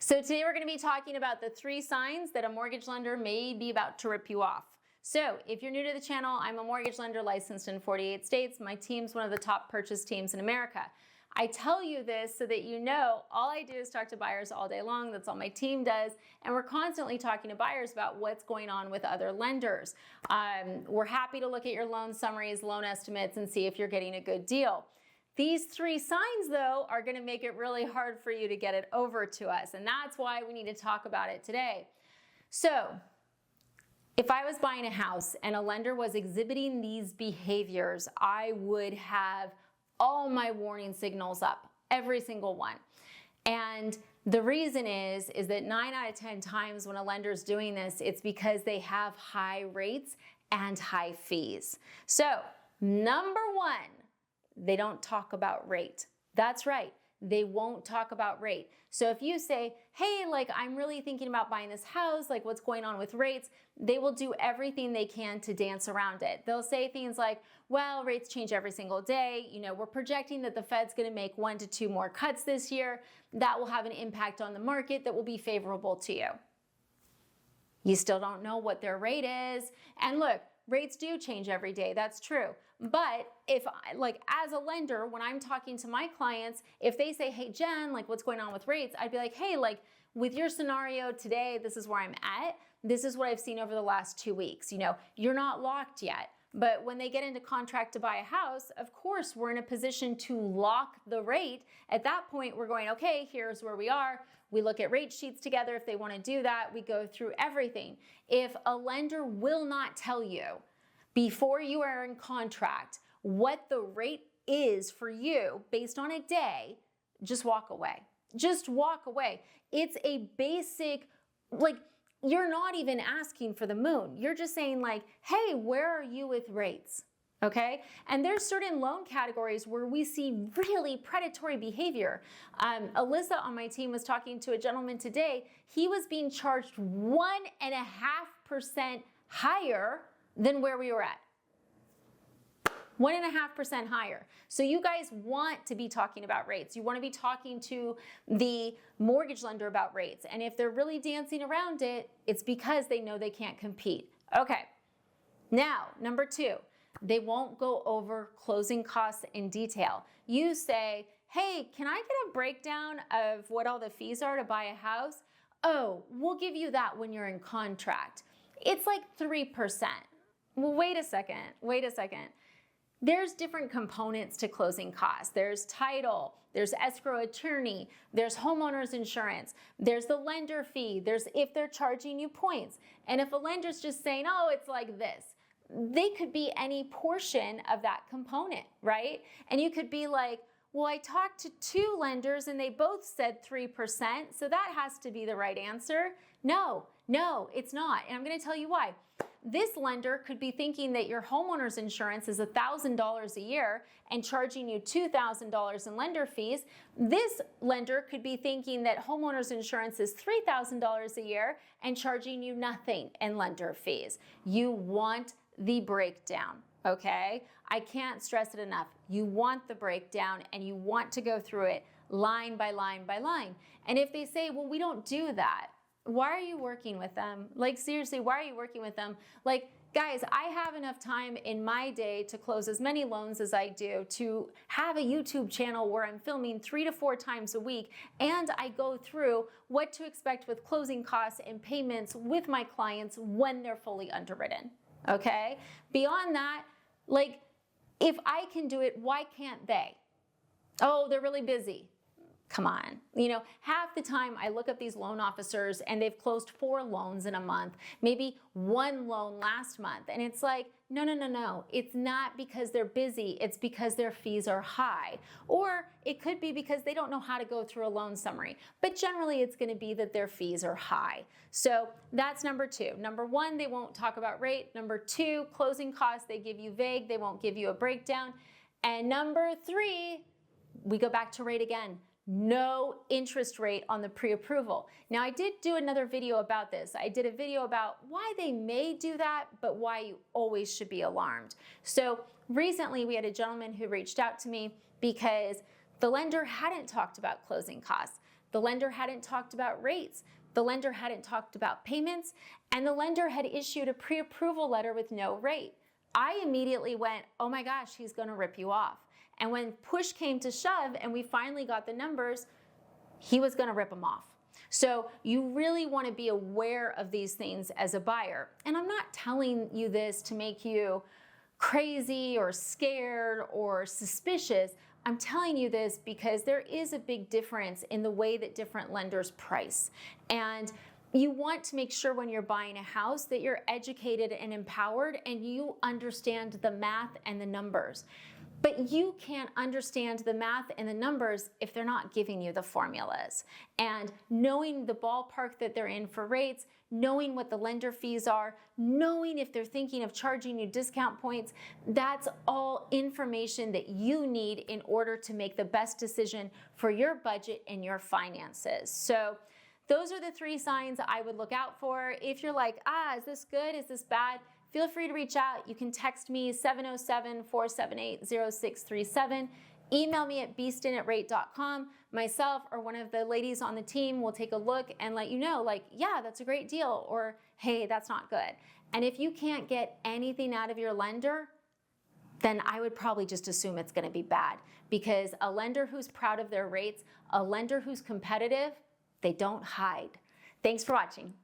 So today we're going to be talking about the 3 signs that a mortgage lender may be about to rip you off. So if you're new to the channel, I'm a mortgage lender licensed in 48 states. My team's one of the top purchase teams in America. I tell you this so that you know all I do is talk to buyers all day long. That's all my team does. And we're constantly talking to buyers about what's going on with other lenders. We're happy to look at your loan summaries, loan estimates, and see if you're getting a good deal. These 3 signs, though, are going to make it really hard for you to get it over to us, and that's why we need to talk about it today. So, if I was buying a house and a lender was exhibiting these behaviors, I would have all my warning signals up, every single one. And the reason is that 9 out of 10 times when a lender's doing this, it's because they have high rates and high fees. So, number 1, they don't talk about rate. That's right. They won't talk about rate. So if you say, hey, I'm really thinking about buying this house, what's going on with rates, they will do everything they can to dance around it. They'll say things like, well, rates change every single day. We're projecting that the Fed's going to make 1 to 2 more cuts this year. That will have an impact on the market that will be favorable to you. You still don't know what their rate is. And look, rates do change every day, that's true. But if, as a lender, when I'm talking to my clients, if they say, hey, Jen, what's going on with rates? I'd be like, hey, with your scenario today, this is where I'm at. This is what I've seen over the last 2 weeks. You're not locked yet. But when they get into contract to buy a house, of course, we're in a position to lock the rate. At that point, we're going, okay, here's where we are. We look at rate sheets together. If they want to do that, we go through everything. If a lender will not tell you before you are in contract what the rate is for you based on a day, just walk away. Just walk away. It's a basic, you're not even asking for the moon. You're just saying hey, where are you with rates? Okay? And there's certain loan categories where we see really predatory behavior. Alyssa on my team was talking to a gentleman today. He was being charged 1.5% higher than where we were at. 1.5% higher. So you guys want to be talking about rates. You want to be talking to the mortgage lender about rates. And if they're really dancing around it, it's because they know they can't compete. Okay. Now, number 2, they won't go over closing costs in detail. You say, hey, can I get a breakdown of what all the fees are to buy a house? Oh, we'll give you that when you're in contract. It's 3%. Well, wait a second. There's different components to closing costs. There's title, there's escrow attorney, there's homeowner's insurance, there's the lender fee, there's if they're charging you points. And if a lender's just saying, oh, it's like this, they could be any portion of that component, right? And you could be like, well, I talked to 2 lenders and they both said 3%, so that has to be the right answer. No, it's not. And I'm going to tell you why. This lender could be thinking that your homeowner's insurance is $1,000 a year and charging you $2,000 in lender fees. This lender could be thinking that homeowner's insurance is $3,000 a year and charging you nothing in lender fees. You want the breakdown, okay? I can't stress it enough. You want the breakdown and you want to go through it line by line by line. And if they say, well, we don't do that, why are you working with them? Seriously, why are you working with them? Guys, I have enough time in my day to close as many loans as I do, to have a YouTube channel where I'm filming 3 to 4 times a week, and I go through what to expect with closing costs and payments with my clients when they're fully underwritten, okay? Beyond that, if I can do it, why can't they? Oh, they're really busy. Come on. Half the time I look up these loan officers and they've closed 4 loans in a month, maybe 1 loan last month. And it's no. It's not because they're busy. It's because their fees are high. Or it could be because they don't know how to go through a loan summary. But generally it's going to be that their fees are high. So that's number 2. Number 1, they won't talk about rate. Number 2, closing costs, they give you vague. They won't give you a breakdown. And number 3, we go back to rate again. No interest rate on the pre-approval. Now, I did do another video about this. I did a video about why they may do that, but why you always should be alarmed. So recently we had a gentleman who reached out to me because the lender hadn't talked about closing costs. The lender hadn't talked about rates. The lender hadn't talked about payments, and the lender had issued a pre-approval letter with no rate. I immediately went, oh my gosh, he's gonna rip you off. And when push came to shove and we finally got the numbers, he was gonna rip them off. So you really wanna be aware of these things as a buyer. And I'm not telling you this to make you crazy or scared or suspicious. I'm telling you this because there is a big difference in the way that different lenders price. And you want to make sure when you're buying a house that you're educated and empowered and you understand the math and the numbers. But you can't understand the math and the numbers if they're not giving you the formulas. And knowing the ballpark that they're in for rates, knowing what the lender fees are, knowing if they're thinking of charging you discount points, that's all information that you need in order to make the best decision for your budget and your finances. So those are the 3 signs I would look out for. If you're like, is this good? Is this bad? Feel free to reach out. You can text me 707-478-0637. Email me at beeston@rate.com. Myself or one of the ladies on the team will take a look and let you know, like, yeah, that's a great deal, or hey, that's not good. And if you can't get anything out of your lender, then I would probably just assume it's gonna be bad, because a lender who's proud of their rates, a lender who's competitive, they don't hide. Thanks for watching.